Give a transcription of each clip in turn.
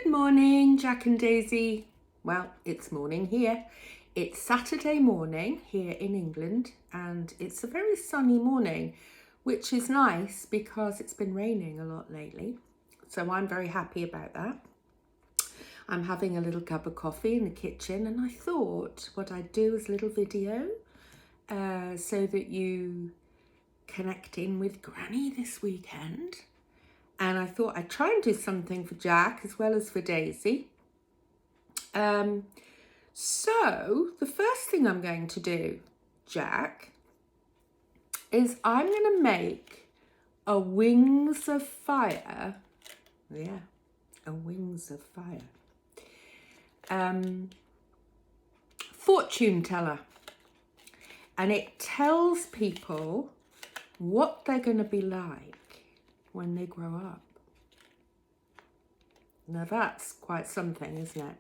Good morning, Jack and Daisy. Well, it's morning here. It's Saturday morning here in England, and it's a very sunny morning, which is nice because it's been raining a lot lately. So I'm very happy about that. I'm having a little cup of coffee in the kitchen, and I thought what I'd do is a little video so that you connect in with Granny this weekend. And I thought I'd try and do something for Jack as well as for Daisy. So the first thing I'm going to do, Jack, is I'm going to make a wings of fire. Yeah, a wings of fire. Fortune teller. And it tells people what they're going to be like when they grow up. Now that's quite something, isn't it?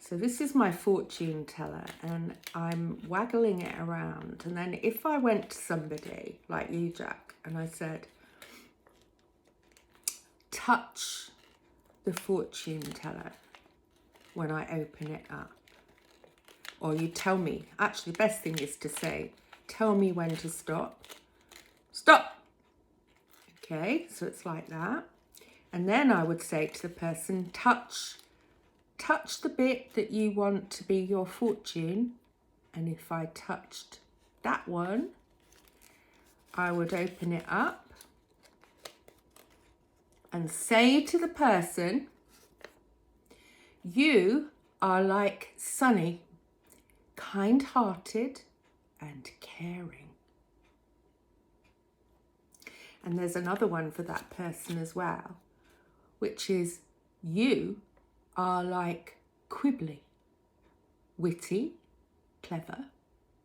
So this is my fortune teller, and I'm waggling it around. And then if I went to somebody like you, Jack, and I said, touch the fortune teller when I open it up, or you tell me, actually the best thing is to say, tell me when to stop. Stop. Okay, so it's like that. And then I would say to the person, touch the bit that you want to be your fortune. And if I touched that one, I would open it up and say to the person, you are like Sunny, kind-hearted and caring. And there's another one for that person as well, which is you are like Quibbly, witty, clever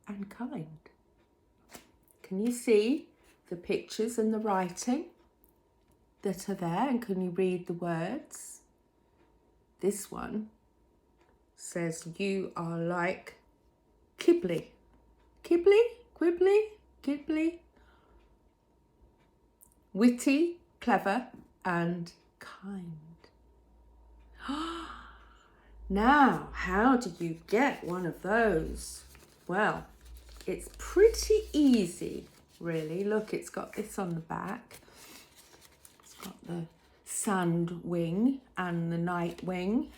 and kind. Can you see the pictures and the writing that are there, and can you read the words? This one says you are like Quibbly, Quibbly, Quibbly, Quibbly, witty, clever and kind. Now, how do you get one of those? Well, it's pretty easy, really. Look, it's got this on the back. It's got the sand wing and the night wing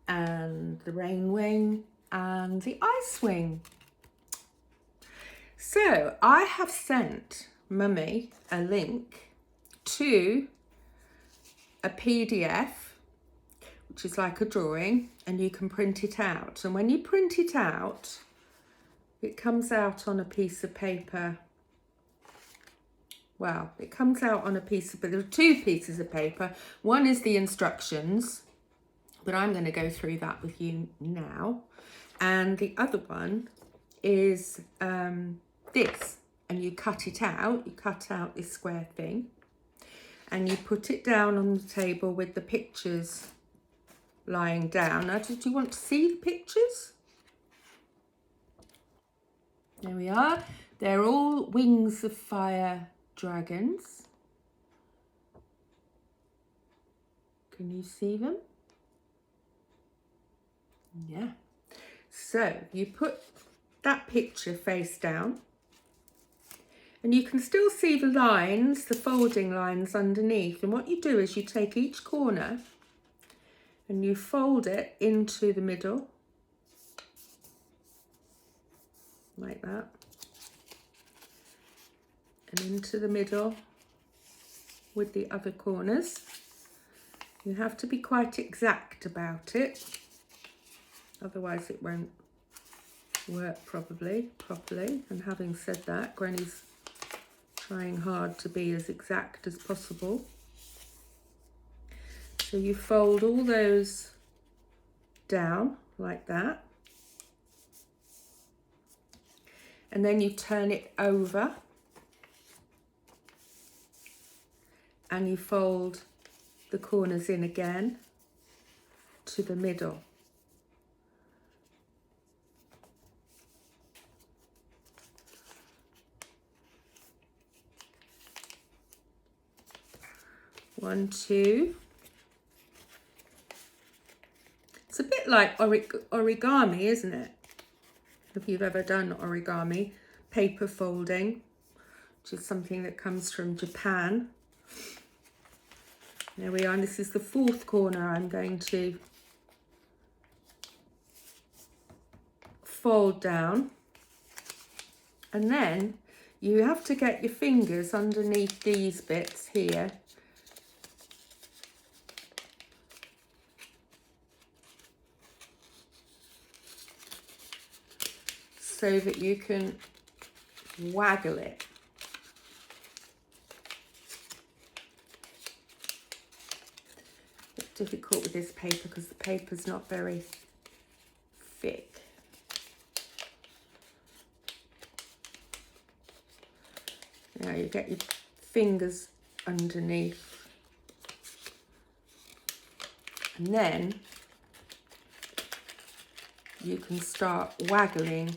and the rain wing and the ice wing. So I have sent Mummy a link to a PDF, which is like a drawing, and you can print it out. And when you print it out, it comes out on a piece of paper. Well, it comes out on a piece of, but there are two pieces of paper. One is the instructions, but I'm going to go through that with you now. And the other one is this, and you cut it out. You cut out this square thing, and you put it down on the table with the pictures lying down. Now, do you want to see the pictures? There we are. They're all wings of fire dragons. Can you see them? Yeah. So you put that picture face down, and you can still see the lines, the folding lines underneath. And what you do is you take each corner and you fold it into the middle, like that, and into the middle with the other corners. You have to be quite exact about it, otherwise it won't work properly. And having said that, Granny's trying hard to be as exact as possible. So you fold all those down like that, and then you turn it over and you fold the corners in again to the middle. One, two, like origami, isn't it? If you've ever done origami, paper folding, which is something that comes from Japan. There we are, and this is the fourth corner I'm going to fold down. And then you have to get your fingers underneath these bits here. So that you can waggle it. It's difficult with this paper because the paper's not very thick. Now you get your fingers underneath, and then you can start waggling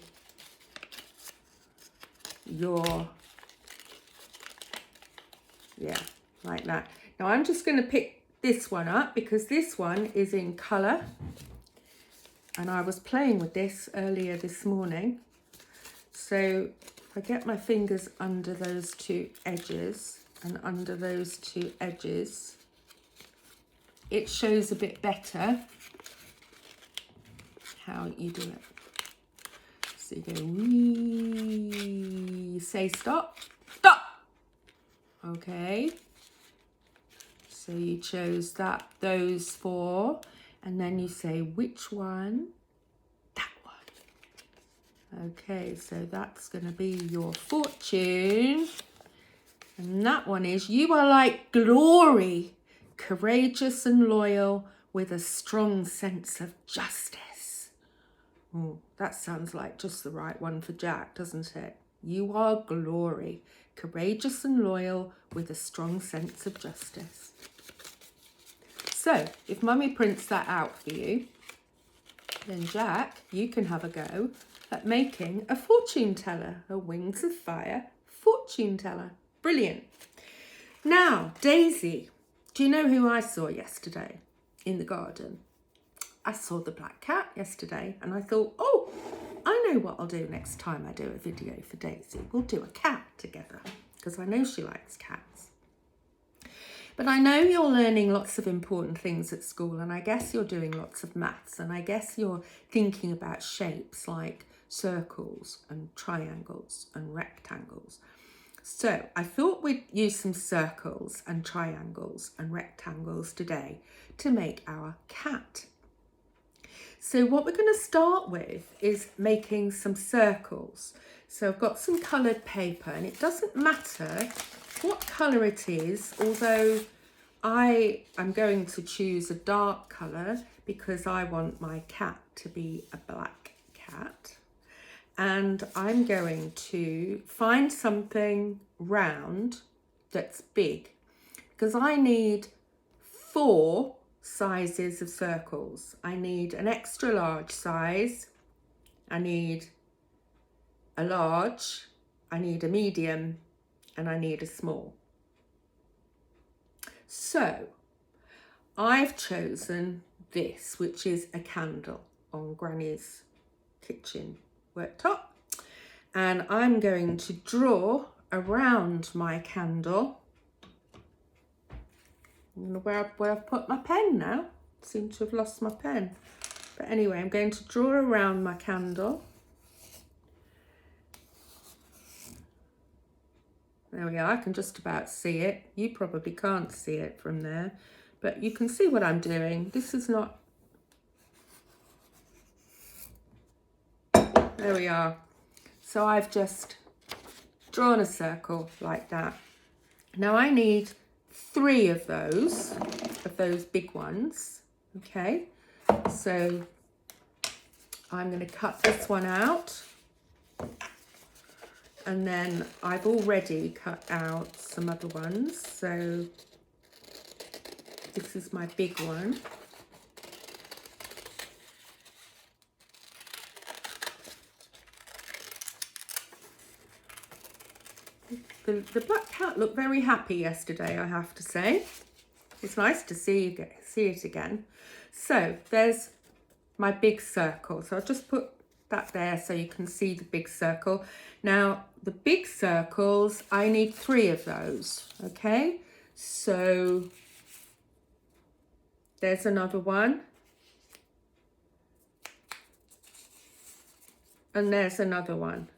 your, yeah, like that. Now I'm just going to pick this one up because this one is in colour, and I was playing with this earlier this morning. So if I get my fingers under those two edges and under those two edges, it shows a bit better how you do it. So you go wee, say stop, stop. Okay. So you chose those four, and then you say which one? That one. Okay, so that's going to be your fortune. And that one is, you are like glory, courageous and loyal with a strong sense of justice. Oh, that sounds like just the right one for Jack, doesn't it? You are glory, courageous and loyal with a strong sense of justice. So, if Mummy prints that out for you, then Jack, you can have a go at making a fortune teller, a Wings of Fire fortune teller. Brilliant. Now, Daisy, do you know who I saw yesterday in the garden? I saw the black cat yesterday, and I thought, oh, I know what I'll do next time I do a video for Daisy. We'll do a cat together, because I know she likes cats. But I know you're learning lots of important things at school, and I guess you're doing lots of maths, and I guess you're thinking about shapes like circles and triangles and rectangles. So I thought we'd use some circles and triangles and rectangles today to make our cat. So what we're going to start with is making some circles. So I've got some coloured paper, and it doesn't matter what colour it is, although I am going to choose a dark colour because I want my cat to be a black cat. And I'm going to find something round that's big, because I need 4 sizes of circles. I need an extra large size, I need a large, I need a medium, and I need a small. So I've chosen this, which is a candle on Granny's kitchen worktop, and I'm going to draw around my candle. I don't know where I've put my pen now. I seem to have lost my pen. But anyway, I'm going to draw around my candle. There we are. I can just about see it. You probably can't see it from there, but you can see what I'm doing. This is not... There we are. So I've just drawn a circle like that. Now I need 3 of those big ones. Okay, so I'm going to cut this one out, and then I've already cut out some other ones. So this is my big one. The black cat looked very happy yesterday, I have to say. It's nice to see it again. So there's my big circle. So I'll just put that there so you can see the big circle. Now, the big circles, I need 3 of those, okay? So there's another one. And there's another one,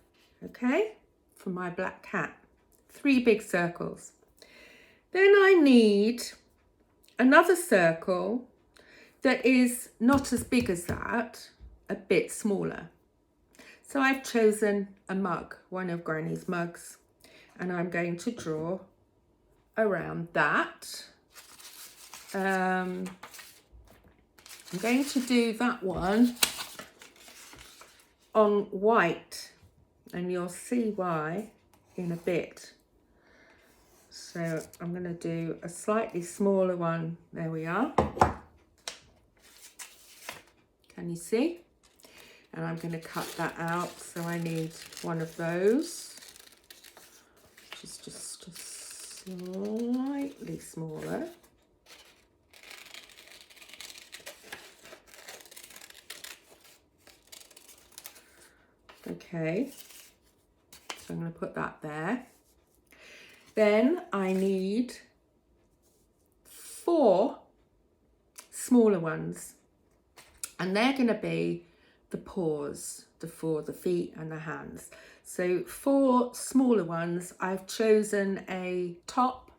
okay? For my black cat. 3 big circles. Then I need another circle that is not as big as that, a bit smaller. So I've chosen a mug, one of Granny's mugs, and I'm going to draw around that. I'm going to do that one on white, and you'll see why in a bit. So I'm going to do a slightly smaller one. There we are. Can you see? And I'm going to cut that out. So I need one of those, which is just slightly smaller. Okay, so I'm going to put that there. Then I need 4 smaller ones, and they're going to be the paws, for the feet and the hands. So 4 smaller ones. I've chosen a top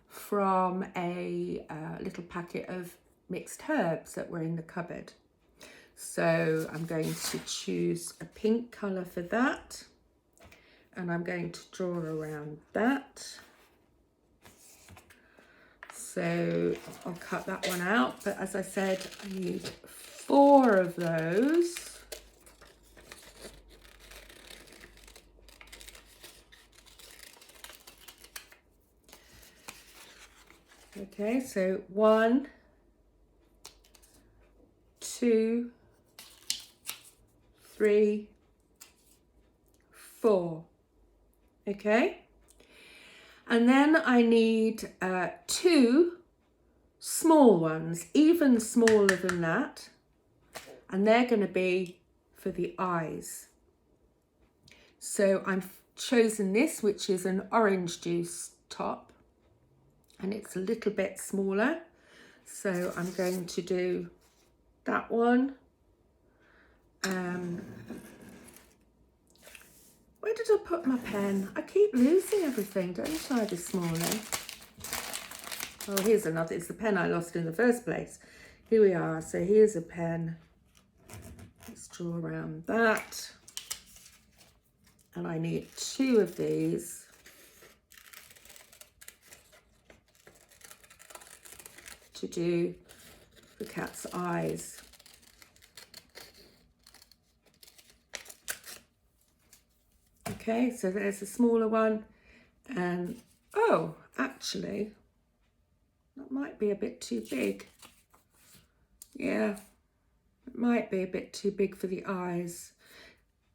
from a little packet of mixed herbs that were in the cupboard. So I'm going to choose a pink colour for that, and I'm going to draw around that. So I'll cut that one out, but as I said, I need 4 of those. Okay, so 1, 2, 3, 4. Okay, and then I need 2 small ones, even smaller than that, and they're going to be for the eyes. So I've chosen this, which is an orange juice top, and it's a little bit smaller. So I'm going to do that one. Where did I put my pen? I keep losing everything, don't I, this morning? Oh, here's another. It's the pen I lost in the first place. Here we are. So here's a pen. Let's draw around that. And I need 2 of these. To do the cat's eyes. Okay, so there's a smaller one, and oh, actually, that might be a bit too big. Yeah, it might be a bit too big for the eyes.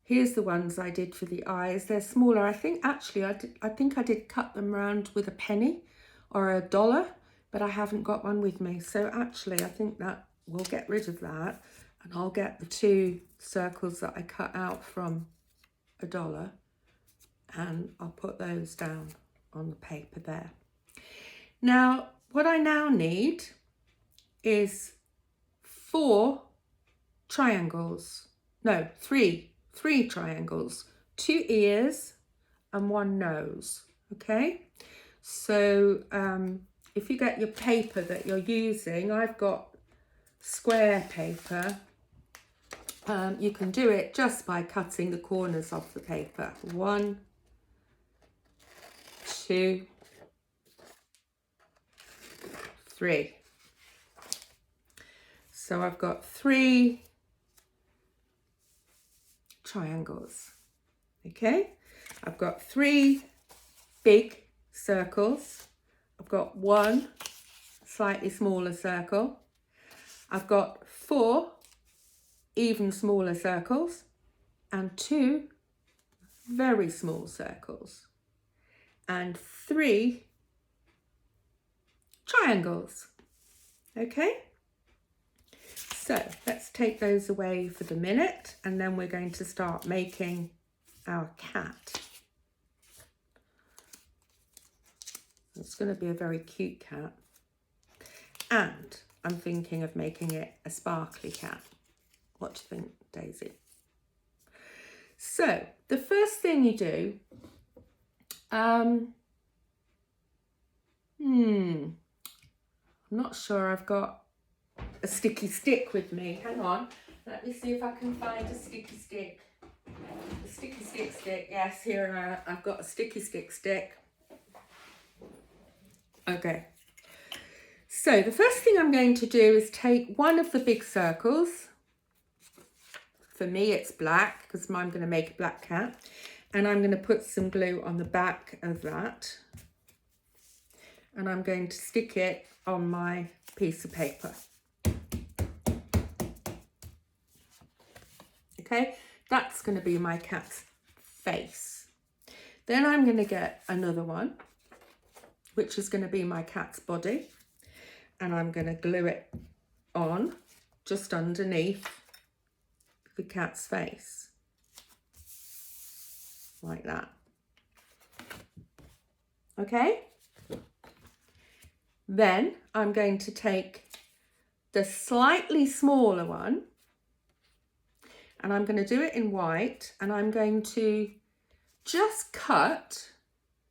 Here's the ones I did for the eyes. They're smaller. I think actually I think I did cut them round with a penny or $1, but I haven't got one with me. So actually I think that we'll get rid of that, and I'll get the 2 circles that I cut out from $1, and I'll put those down on the paper there. Now, what I now need is 4 triangles. No, 3 triangles, 2 ears and 1 nose. Okay, so if you get your paper that you're using, I've got square paper. You can do it just by cutting the corners off the paper. 1, 2, 3. So I've got 3 triangles. Okay, I've got 3 big circles. I've got 1 slightly smaller circle. I've got 4 even smaller circles and 2 very small circles and 3 triangles. Okay, So let's take those away for the minute, and then we're going to start making our cat. It's going to be a very cute cat. And I'm thinking of making it a sparkly cat. What do you think, Daisy? So the first thing you do, I'm not sure I've got a sticky stick with me. Hang on, let me see if I can find a sticky stick. A sticky stick, yes, here I've got a sticky stick. Okay, so the first thing I'm going to do is take one of the big circles. For me it's black because I'm going to make a black cat, and I'm going to put some glue on the back of that, and I'm going to stick it on my piece of paper. Okay, that's going to be my cat's face. Then I'm going to get another one, which is going to be my cat's body, and I'm going to glue it on just underneath the cat's face, like that. Okay, then I'm going to take the slightly smaller one, and I'm going to do it in white, and I'm going to just cut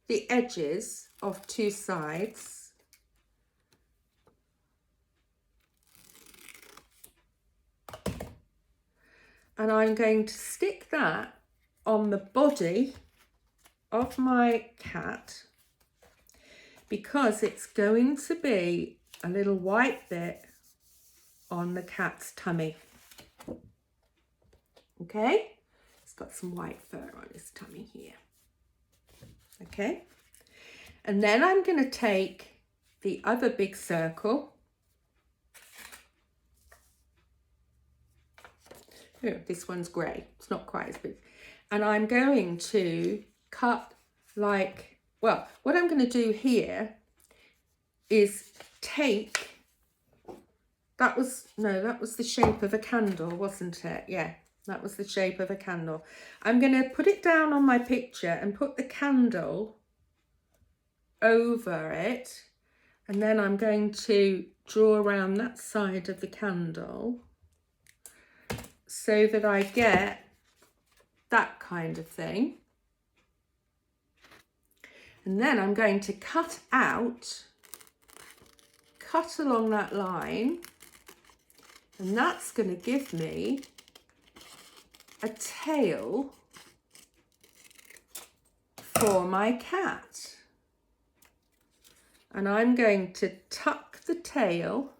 the edges of two sides. And I'm going to stick that on the body of my cat, because it's going to be a little white bit on the cat's tummy. Okay, it's got some white fur on his tummy here. Okay, and then I'm going to take the other big circle. Oh, this one's grey, it's not quite as big. And I'm going to cut like, well, what I'm going to do here is take, that was the shape of a candle, wasn't it? Yeah, that was the shape of a candle. I'm going to put it down on my picture and put the candle over it, and then I'm going to draw around that side of the candle so that I get that kind of thing. And then I'm going to cut along that line, and that's going to give me a tail for my cat. And I'm going to tuck the tail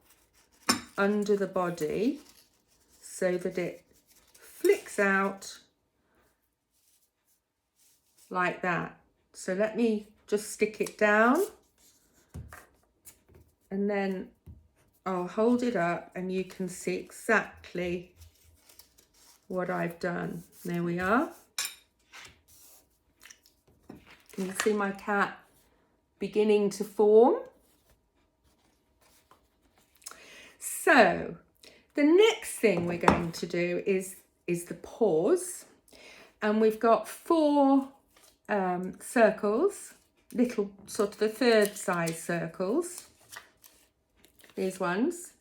under the body so that it flicks out like that. So let me just stick it down, and then I'll hold it up and you can see exactly what I've done. There we are. Can you see my cat beginning to form? So the next thing we're going to do is the paws, and we've got 4 circles, little sort of the third size circles, these ones.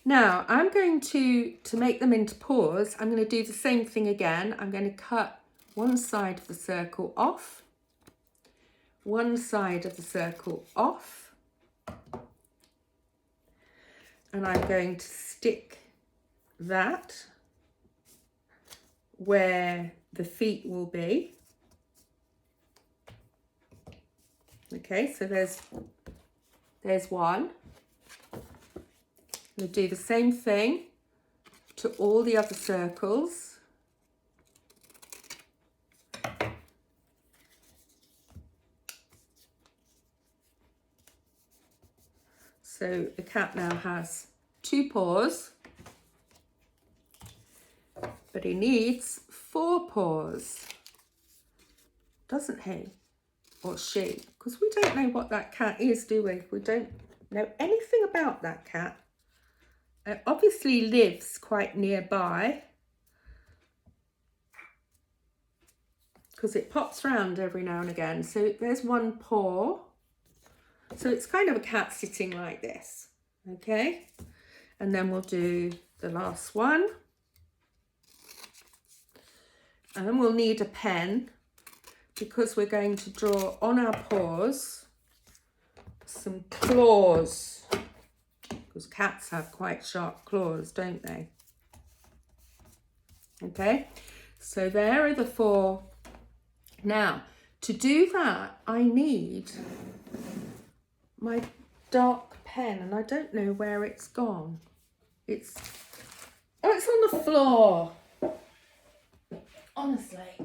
Now I'm going to make them into paws, I'm going to do the same thing again. I'm going to cut one side of the circle off, one side of the circle off, and I'm going to stick that where the feet will be. Okay, so there's one. I'm going to do the same thing to all the other circles. So the cat now has 2 paws, but he needs 4 paws, doesn't he? Or she? Because we don't know what that cat is, do we? We don't know anything about that cat obviously lives quite nearby because it pops around every now and again. So there's one paw. So it's kind of a cat sitting like this, okay? And then we'll do the last one. And then we'll need a pen because we're going to draw on our paws some claws, because cats have quite sharp claws, don't they? Okay, so there are the 4. Now, to do that, I need my dark pen, and I don't know where it's gone. It's on the floor. Honestly,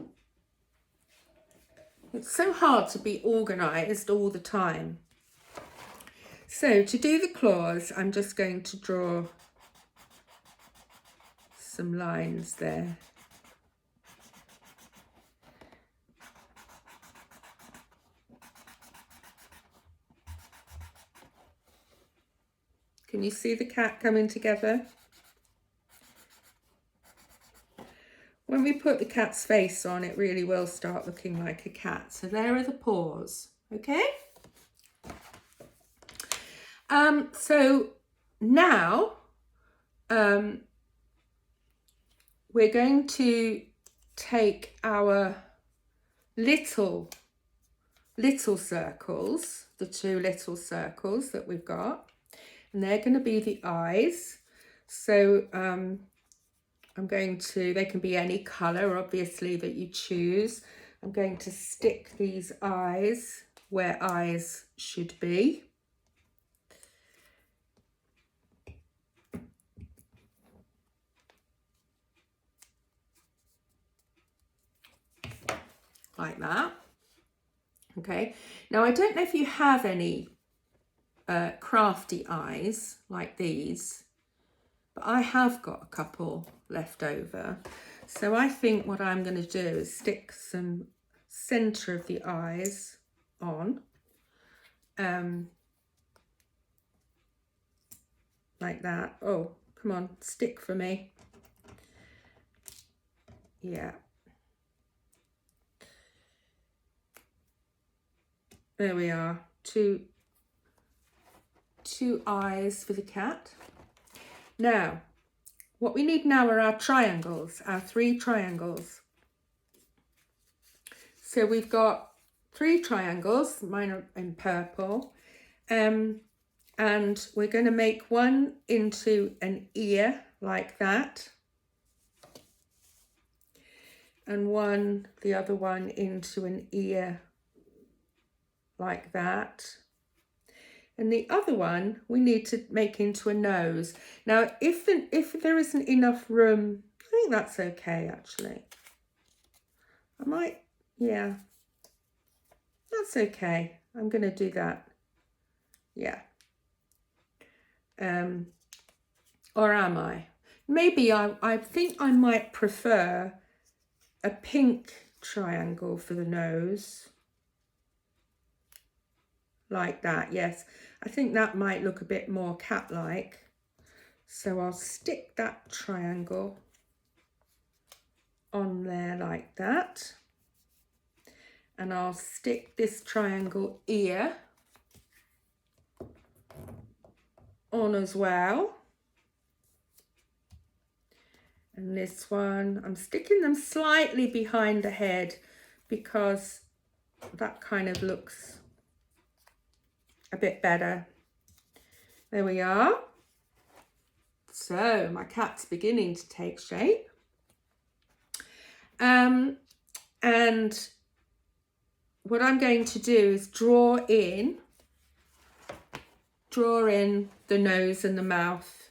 it's so hard to be organised all the time. So to do the claws, I'm just going to draw some lines there. Can you see the cat coming together? When we put the cat's face on, it really will start looking like a cat. So there are the paws, okay? So now we're going to take our little circles, the 2 little circles that we've got, and they're going to be the eyes. So they can be any colour, obviously, that you choose. I'm going to stick these eyes where eyes should be. Like that. Okay, now I don't know if you have any crafty eyes like these, but I have got a couple left over. So I think what I'm going to do is stick some centre of the eyes on, like that. Oh, come on, stick for me. Yeah. There we are, two eyes for the cat. Now, what we need now are our triangles, our 3 triangles. So we've got 3 triangles, mine are in purple, and we're going to make one into an ear like that, and the other one into an ear like that. And the other one we need to make into a nose. Now, if there isn't enough room, I think that's okay, actually. Yeah, that's okay. I'm going to do that. Yeah. Or am I? Maybe I think I might prefer a pink triangle for the nose. Like that, yes. I think that might look a bit more cat-like. So I'll stick that triangle on there like that. And I'll stick this triangle ear on as well. And this one, I'm sticking them slightly behind the head because that kind of looks a bit better. There we are. So my cat's beginning to take shape. And what I'm going to do is draw in the nose and the mouth.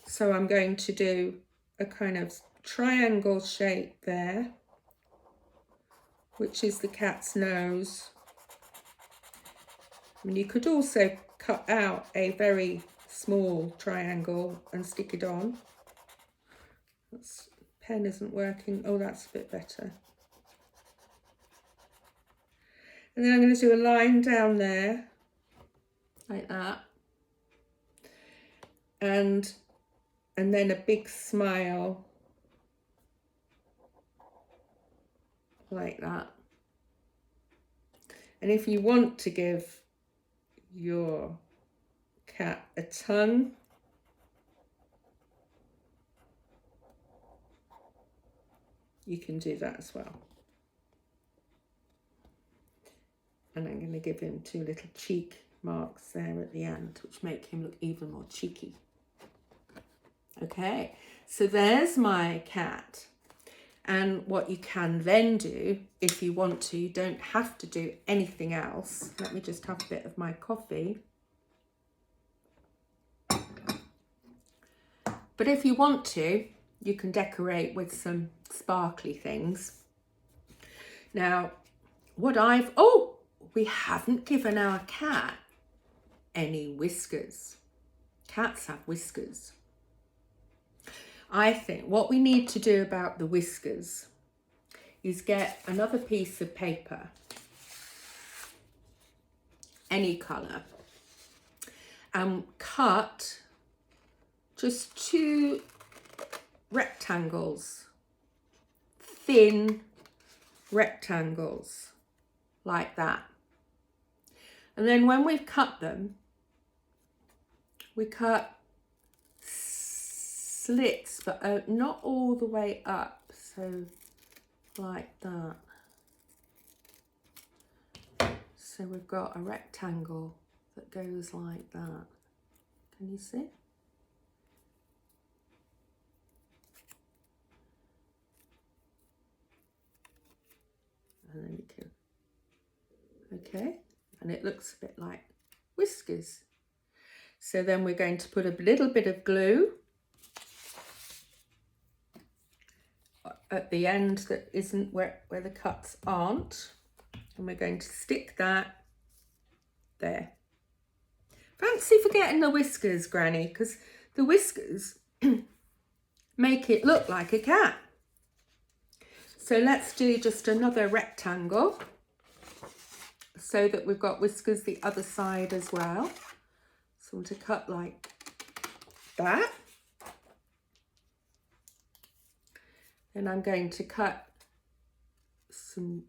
So I'm going to do a kind of triangle shape there, which is the cat's nose. I mean, you could also cut out a very small triangle and stick it on. Pen isn't working. Oh, that's a bit better. And then I'm going to do a line down there, like that. And and then a big smile like that. And if you want to give your cat a tongue, you can do that as well. And I'm going to give him 2 little cheek marks there at the end, which make him look even more cheeky. Okay, so there's my cat. And what you can then do, if you want to, you don't have to do anything else. Let me just have a bit of my coffee. But if you want to, you can decorate with some sparkly things. Now, we haven't given our cat any whiskers. Cats have whiskers. I think what we need to do about the whiskers is get another piece of paper, any colour, and cut just 2 rectangles, thin rectangles like that. And then when we've cut them, we cut slits, but not all the way up, so like that. So we've got a rectangle that goes like that. Can you see? And then you can, okay, and it looks a bit like whiskers. So then we're going to put a little bit of glue at the end that isn't where the cuts aren't, and we're going to stick that there. Fancy forgetting the whiskers, Granny, because the whiskers make it look like a cat. So let's do just another rectangle so that we've got whiskers the other side as well. So I'm going to cut like that. Then I'm going to cut some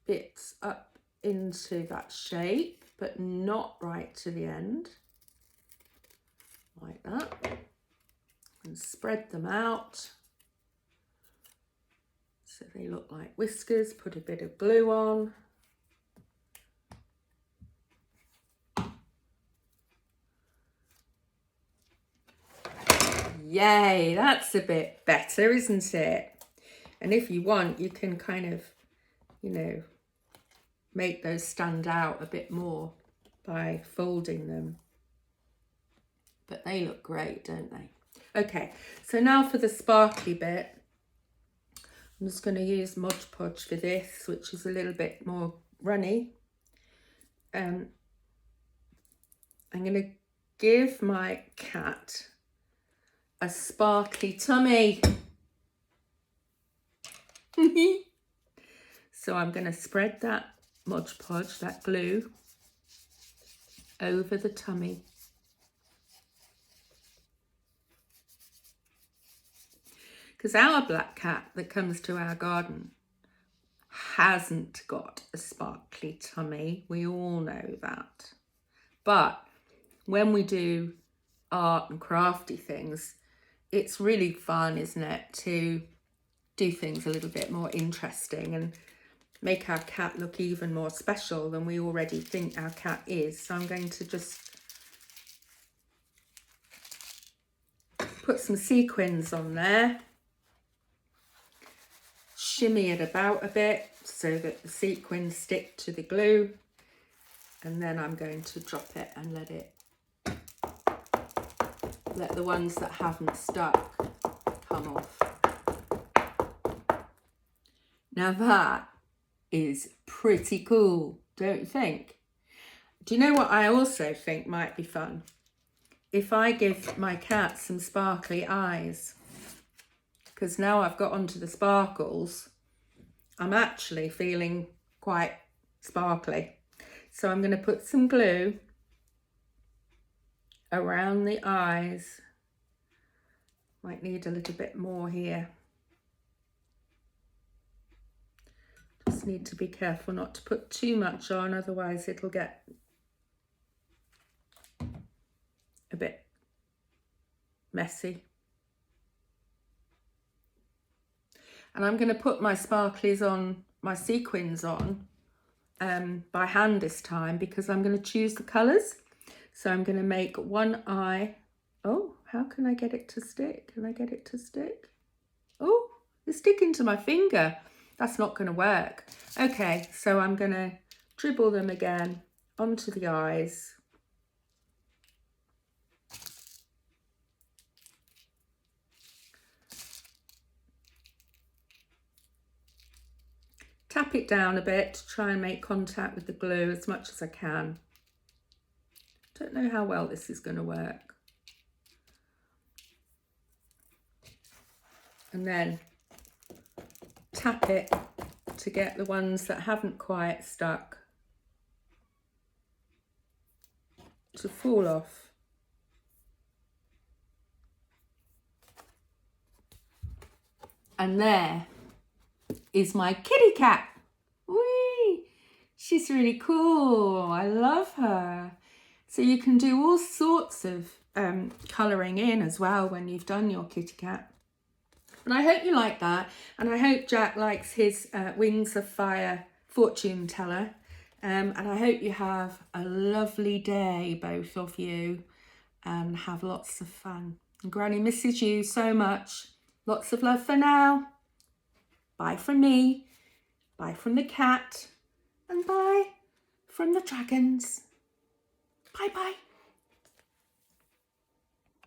bits up into that shape, but not right to the end, like that, and spread them out so they look like whiskers. Put a bit of glue on. Yay, that's a bit better, isn't it? And if you want, you can kind of, you know, make those stand out a bit more by folding them. But they look great, don't they? Okay, so now for the sparkly bit. I'm just going to use Mod Podge for this, which is a little bit more runny. I'm going to give my cat a sparkly tummy. So I'm going to spread that Mod Podge, that glue, over the tummy. Because our black cat that comes to our garden hasn't got a sparkly tummy. We all know that. But when we do art and crafty things, it's really fun, isn't it, to do things a little bit more interesting and make our cat look even more special than we already think our cat is. So I'm going to just put some sequins on there, shimmy it about a bit so that the sequins stick to the glue, and then I'm going to drop it and let the ones that haven't stuck come off. Now that is pretty cool, don't you think? Do you know what I also think might be fun? If I give my cat some sparkly eyes, because now I've got onto the sparkles, I'm actually feeling quite sparkly. So I'm going to put some glue around the eyes. Might need a little bit more here. Just need to be careful not to put too much on, otherwise it'll get a bit messy. And I'm going to put my sparklies on, my sequins on by hand this time, because I'm going to choose the colours. So I'm going to make one eye. Oh, how can I get it to stick? Can I get it to stick? Oh, it's sticking to my finger. That's not going to work. Okay, so I'm going to dribble them again onto the eyes. Tap it down a bit to try and make contact with the glue as much as I can. Don't know how well this is going to work. And then tap it to get the ones that haven't quite stuck to fall off. And there is my kitty cat. Whee! She's really cool. I love her. So you can do all sorts of colouring in as well when you've done your kitty cat. And I hope you like that. And I hope Jack likes his Wings of Fire fortune teller. And I hope you have a lovely day, both of you, and have lots of fun. And Granny misses you so much. Lots of love for now. Bye from me. Bye from the cat. And bye from the dragons. Bye bye.